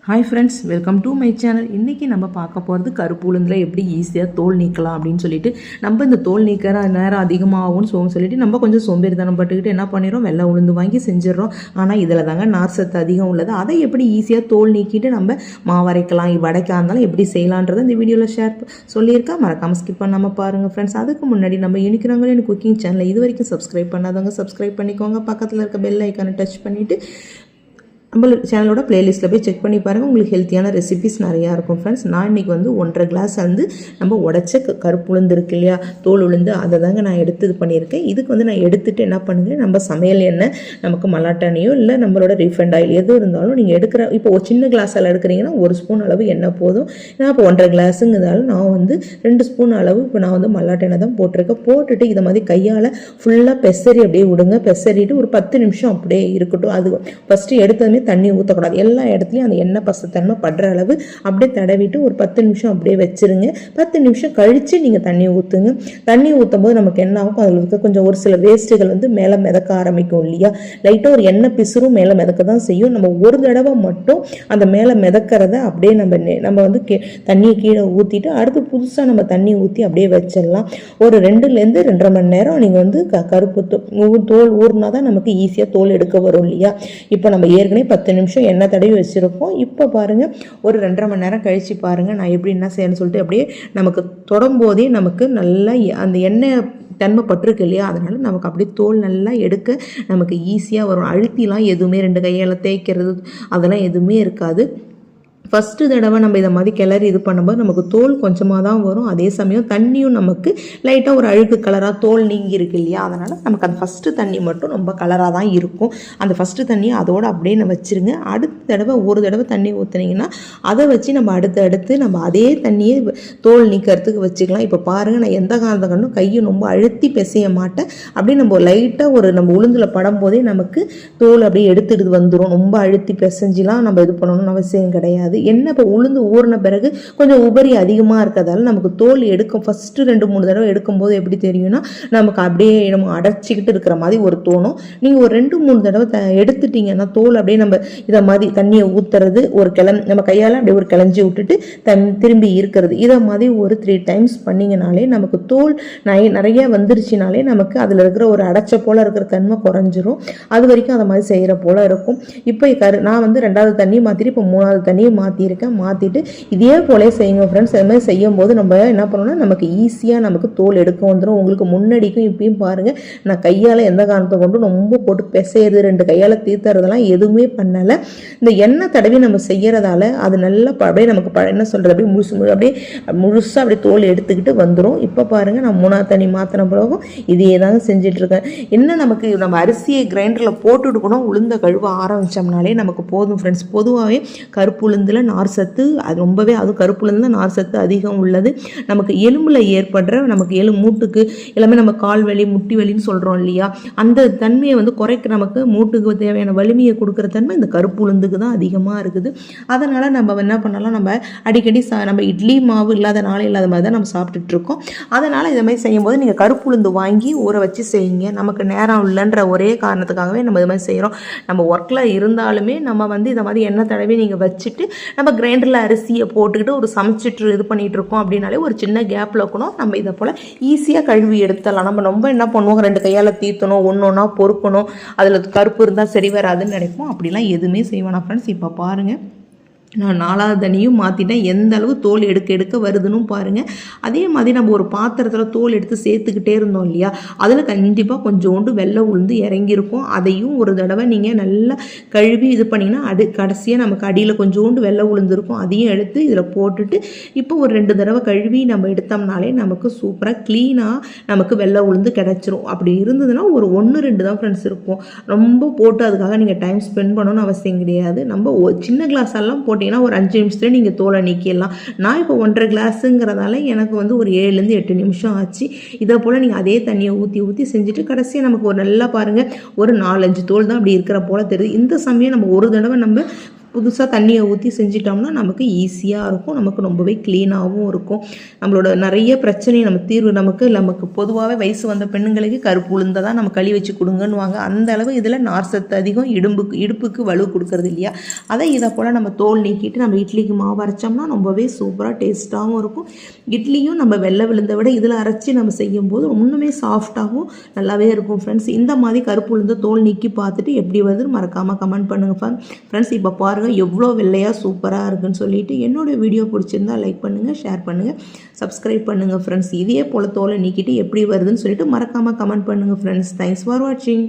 Hi friends, welcome to my channel. இன்றைக்கி நம்ம பார்க்க போகிறது கருப்பு உளுந்தில் எப்படி ஈஸியாக தோல் நீக்கலாம் அப்படின்னு சொல்லிட்டு. நம்ம இந்த தோல் நீக்கிற நேரம் அதிகமாகும்னு சொல்லிட்டு நம்ம கொஞ்சம் சோம்பேறித்தனம் பட்டுக்கிட்டு என்ன பண்ணிடுறோம், வெள்ளை உளுந்து வாங்கி செஞ்சிடறோம். ஆனால் இதில் தாங்க நார் சத்து அதிகம் உள்ளது. அதை எப்படி ஈஸியாக தோல் நீக்கிட்டு நம்ம மாவரைக்கலாம், வடைக்காக இருந்தாலும் எப்படி செய்யலான்றதை இந்த வீடியோவில் சொல்லியிருக்கேன். மறக்காமல் ஸ்கிப் பண்ணாமல் பாருங்கள் ஃப்ரெண்ட்ஸ். அதுக்கு முன்னாடி நம்ம யூனிக்ராங்கலின் குக்கிங் சேனலை இது வரைக்கும் சப்ஸ்கிரைப் பண்ணாதவங்க சப்ஸ்கிரைப் பண்ணிக்கோங்க. பக்கத்தில் இருக்க பெல் ஐக்கானை டச் பண்ணிவிட்டு நம்ம சேனலோட பிளேலிஸ்ட்டில் போய் செக் பண்ணி பாருங்கள். உங்களுக்கு ஹெல்த்தியான ரெசிபிஸ் நிறையா இருக்கும் ஃப்ரெண்ட்ஸ். நான் இன்றைக்கி வந்து 1.5 கிளாஸ் நம்ம உடச்ச கருப்பு உளுந்து இருக்கு இல்லையா, தோல் உளுந்து, அதை தாங்க நான் எடுத்து இது பண்ணியிருக்கேன். இதுக்கு வந்து நான் எடுத்துகிட்டு என்ன பண்ணுங்கள், நம்ம சமையல் எண்ணெய், நமக்கு மல்லாட்டெண்ணையோ இல்லை நம்மளோட ரீஃபைண்ட் ஆயில் எது இருந்தாலும் நீங்கள் எடுக்கிற, இப்போ ஒரு சின்ன கிளாஸில் எடுக்கிறீங்கன்னா 1 ஸ்பூன் அளவு எண்ணெய் போதும். நான் இப்போ 1.5 கிளாஸுங்கிறதால நான் வந்து 2 ஸ்பூன் அளவு இப்போ நான் வந்து மல்லாட்டெண்ணெய் தான் போட்டிருக்கேன். போட்டுட்டு இதை மாதிரி கையால் ஃபுல்லாக பெசரி அப்படியே விடுங்க. பெசரிட்டு ஒரு 10 நிமிஷம் அப்படியே இருக்கட்டும். அது ஃபஸ்ட்டு எடுத்ததுமே தண்ணி ஊற்றக்கூடாது. எல்லா இடத்துலையும் அந்த எண்ணெய் பசத்தன்மை படுற அளவு அப்படியே தடவிட்டு ஒரு 10 நிமிஷம் அப்படியே வச்சுருங்க. 10 நிமிஷம் கழித்து நீங்கள் தண்ணி ஊற்றுங்க. தண்ணி ஊற்றும் போது நமக்கு என்ன ஆகும், அதில் இருக்க கொஞ்சம் ஒரு சில வேஸ்ட்டுகள் வந்து மேலே மிதக்க ஆரம்பிக்கும் இல்லையா. லைட்டாக ஒரு எண்ணெய் பிசுறும் மேலே மிதக்க தான் செய்யும். நம்ம ஒரு தடவை மட்டும் அந்த மேலே மிதக்கிறத அப்படியே நம்ம வந்து தண்ணியை கீழே ஊற்றிட்டு அடுத்து புதுசாக நம்ம தண்ணி ஊற்றி அப்படியே வச்சிடலாம். ஒரு 2லேருந்து 2.5 மணி நேரம் நீங்கள் வந்து கருப்பு தோல் ஊறினா தான் நமக்கு ஈஸியாக தோல் எடுக்க வரும் இல்லையா. இப்போ நம்ம ஏற்கனவே 10 நிமிஷம் எண்ணெய் தடவி வச்சுருப்போம். இப்போ பாருங்கள், ஒரு 2.5 மணி நேரம் கழித்து பாருங்கள் நான் எப்படி என்ன செய்யணும்னு சொல்லிட்டு அப்படியே நமக்கு தொடும்போதே நமக்கு நல்லா அந்த எண்ணெய் தன்மை பட்டிருக்கு இல்லையா, அதனால் நமக்கு அப்படியே தோல் நல்லா எடுக்க நமக்கு ஈஸியாக வரும். அழுத்திலாம் எதுவுமே 2 கையால் தேய்க்கிறது அதெல்லாம் எதுவுமே இருக்காது. ஃபஸ்ட்டு தடவை நம்ம இதை மாதிரி கிளறி இது பண்ணும்போது நமக்கு தோல் கொஞ்சமாக தான் வரும். அதே சமயம் தண்ணியும் நமக்கு லைட்டாக ஒரு அழுக்கு கலராக தோல் நீங்கி இருக்கு இல்லையா, அதனால் நமக்கு அந்த ஃபஸ்ட்டு தண்ணி மட்டும் ரொம்ப கலராக தான் இருக்கும். அந்த ஃபஸ்ட்டு தண்ணியை அதோடு அப்படியே நம்ம வச்சுருங்க. அடுத்த தடவை ஒரு தடவை தண்ணி ஊற்றுனீங்கன்னா அதை வச்சு நம்ம அடுத்து நம்ம அதே தண்ணியை தோல் நீக்கிறதுக்கு வச்சுக்கலாம். இப்போ பாருங்கள், நான் எந்த காரணத்தை கண்டும் கையை ரொம்ப அழுத்தி பிசைய மாட்டேன். அப்படியே நம்ம லைட்டாக நம்ம உளுந்தில் படும்போதே நமக்கு தோல் அப்படியே எடுத்துகிட்டு வந்துடும். ரொம்ப அழுத்தி பிசைஞ்சிலாம் நம்ம இது பண்ணணும்னு அவசியம் கிடையாது. என்ன இப்போ உளுந்து ஊறின பிறகு கொஞ்சம் உபரி அதிகமாக இருக்கிறதால நமக்கு தோல் எடுக்கும். ஃபஸ்ட்டு 2-3 தடவை எடுக்கும்போது எப்படி தெரியும்னா நமக்கு அப்படியே நம்ம அடைச்சிக்கிட்டு இருக்கிற மாதிரி ஒரு தோணும். நீங்கள் ஒரு 2-3 தடவை எடுத்துட்டீங்கன்னா தோல் அப்படியே நம்ம இதை மாதிரி தண்ணியை ஊற்றுறது, ஒரு நம்ம கையால் அப்படியே ஒரு கிளஞ்சி விட்டுட்டு திரும்பி இருக்கிறது, இதை மாதிரி ஒரு 3 டைம்ஸ் பண்ணிங்கனாலே நமக்கு தோல் நிறைய வந்துருச்சுனாலே நமக்கு அதில் இருக்கிற ஒரு அடைச்ச போல் இருக்கிற தன்மை குறைஞ்சிரும். அது வரைக்கும் அதை மாதிரி செய்கிற போல் இருக்கும். இப்போ நான் வந்து 2வது தண்ணி மாற்றிட்டு இப்போ 3வது தண்ணியை மாற்றிட்டு இதே போலே செய்யுங்க ஃப்ரெண்ட்ஸ். அது மாதிரி செய்யும் போது நம்ம என்ன பண்ணோம்னா நமக்கு ஈஸியாக நமக்கு தோல் எடுக்க வந்துடும். உங்களுக்கு முன்னாடிக்கும் இப்பயும் பாருங்கள், நான் கையால் எந்த காரணத்தை கொண்டும் ரொம்ப போட்டு பிசையது 2 கையால் தீர்த்துறதெல்லாம் எதுவுமே பண்ணலை. இந்த எண்ணெய் தடவி நம்ம செய்கிறதால அது நல்லா அப்படியே நமக்கு என்ன சொல்கிறது, அப்படியே முழுசாக அப்படியே தோல் எடுத்துக்கிட்டு வந்துடும். இப்போ பாருங்கள், நான் 3வது தண்ணி மாற்றின பிறகும் இதே தாங்க செஞ்சிட்ருக்கேன். என்ன நமக்கு நம்ம அரிசியை கிரைண்டரில் போட்டுவிட்டுக்கணும், உளுந்த கழுவ ஆரம்பித்தோம்னாலே நமக்கு போதும் ஃப்ரெண்ட்ஸ். பொதுவாகவே கருப்பு உளுந்தில் நார் சத்து அது ரொம்பவே, அதுவும் கருப்பு உளுந்து நார் சத்து அதிகம் உள்ளது. நமக்கு எலும்பில் ஏற்படுற நமக்கு மூட்டுக்கு எல்லாமே நம்ம கால் வலி முட்டி வலின்னு சொல்கிறோம் இல்லையா, அந்த தன்மையை வந்து குறைக்க நமக்கு மூட்டுக்கு தேவையான வலிமையை கொடுக்குற தன்மை இந்த கருப்பு உளுந்துக்கு தான் அதிகமாக இருக்குது. அதனால் நம்ம என்ன பண்ணலாம், நம்ம அடிக்கடி நம்ம இட்லி மாவு இல்லாத நாள் இல்லாத மாதிரி தான் நம்ம சாப்பிட்டுட்ருக்கோம். அதனால் இதை மாதிரி செய்யும்போது நீங்கள் கருப்பு உளுந்து வாங்கி ஊற வச்சு செய்யுங்க. நமக்கு நேரம் இல்லைன்ற ஒரே காரணத்துக்காகவே நம்ம இது மாதிரி செய்கிறோம். நம்ம ஒர்க்கில் இருந்தாலுமே நம்ம வந்து இதை மாதிரி எண்ணெய் தடவி நீங்கள் வச்சுட்டு நம்ம கிரைண்டரில் அரிசியை போட்டுக்கிட்டு ஒரு சமைச்சிட்டு இது பண்ணிகிட்டு இருக்கோம் அப்படின்னாலே ஒரு சின்ன கேப்பில் இருக்கணும். நம்ம இதை போல் ஈஸியாக கழுவி எடுத்துடலாம். நம்ம ரொம்ப என்ன பண்ணுவோம், 2 கையால் தீர்த்தணும், ஒன்றா பொறுக்கணும், அதில் கருப்பு இருந்தால் சரி வராதுன்னு நினைப்போம். அப்படிலாம் எதுவுமே செய்வேனா ஃப்ரெண்ட்ஸ். இப்போ பாருங்கள், நான் 4வது தண்ணியும் மாற்றிட்டேன். எந்த அளவு தோல் எடுக்க வருதுன்னு பாருங்கள். அதே மாதிரி நம்ம ஒரு பாத்திரத்தில் தோல் எடுத்து சேர்த்துக்கிட்டே இருந்தோம் இல்லையா, அதில் கண்டிப்பாக கொஞ்சோண்டு வெள்ளை உளுந்து இறங்கியிருக்கும். அதையும் ஒரு தடவை நீங்கள் நல்லா கழுவி இது பண்ணிங்கன்னா கடைசியாக நமக்கு அடியில் கொஞ்சோண்டு வெள்ளை உளுந்து இருக்கும். அதையும் எடுத்து இதில் போட்டுட்டு இப்போ ஒரு 2 தடவை கழுவி நம்ம எடுத்தோம்னாலே நமக்கு சூப்பராக க்ளீனாக நமக்கு வெள்ளை உளுந்து கிடச்சிரும். அப்படி இருந்ததுன்னா ஒரு 1-2 தான் ஃப்ரெண்ட்ஸ் இருக்கும். ரொம்ப போட்டு அதுக்காக நீங்கள் டைம் ஸ்பெண்ட் பண்ணணும்னு அவசியம் கிடையாது. நம்ம சின்ன கிளாஸ் எல்லாம் போட்டு ஒரு 5 நிமிஷத்துல நீங்கள் தோலை நீக்கிடலாம். நான் இப்போ 1.5 கிளாஸுங்கிறதால எனக்கு வந்து ஒரு 7லேருந்து 8 நிமிஷம் ஆச்சு. இதை போல் நீங்கள் அதே தண்ணியை ஊற்றி செஞ்சுட்டு கடைசியாக நமக்கு ஒரு நல்லா பாருங்கள், ஒரு 4-5 தோல் தான் அப்படி இருக்கிற போல் தெரியுது. இந்த சமயம் நம்ம ஒரு தடவை நம்ம புதுசாக தண்ணியை ஊற்றி செஞ்சிட்டோம்னா நமக்கு ஈஸியாக இருக்கும், நமக்கு ரொம்பவே க்ளீனாகவும் இருக்கும். நம்மளோட நிறைய பிரச்சனை தீர்வு நமக்கு பொதுவாகவே வயசு வந்த பெண்ணுங்களுக்கு கருப்பு உளுந்தை தான் நம்ம களி வச்சு கொடுங்கன்னுவாங்க. அந்த அளவு இதில் நார் சத்து அதிகம், இடுப்புக்கு வலு கொடுக்கறது இல்லையா. இதை போல் நம்ம தோல் நீக்கிட்டு நம்ம இட்லிக்கு மாவு அரைச்சோம்னா ரொம்பவே சூப்பராக டேஸ்ட்டாகவும் இருக்கும். இட்லியும் நம்ம வெள்ளை விழுந்தை விட இதில் அரைச்சி நம்ம செய்யும்போது இன்னுமே சாஃப்டாகவும் நல்லாவே இருக்கும் ஃப்ரெண்ட்ஸ். இந்த மாதிரி கருப்பு உளுந்து தோல் நீக்கி பார்த்துட்டு எப்படி வருதுன்னு மறக்காமல் கமெண்ட் பண்ணுங்கள் ஃப்ரெண்ட்ஸ். இப்போ பாருங்கள் எவ்வளோ வெள்ளையாக சூப்பராக இருக்குன்னு சொல்லிட்டு. என்னோடய வீடியோ பிடிச்சிருந்தா லைக் பண்ணுங்கள், ஷேர் பண்ணுங்கள், சப்ஸ்கிரைப் பண்ணுங்கள் ஃப்ரெண்ட்ஸ். இதே போல் தோலை நீக்கிட்டு எப்படி வருதுன்னு சொல்லிட்டு மறக்காமல் கமெண்ட் பண்ணுங்கள் ஃப்ரெண்ட்ஸ். தேங்க்ஸ் ஃபார் வாட்சிங்.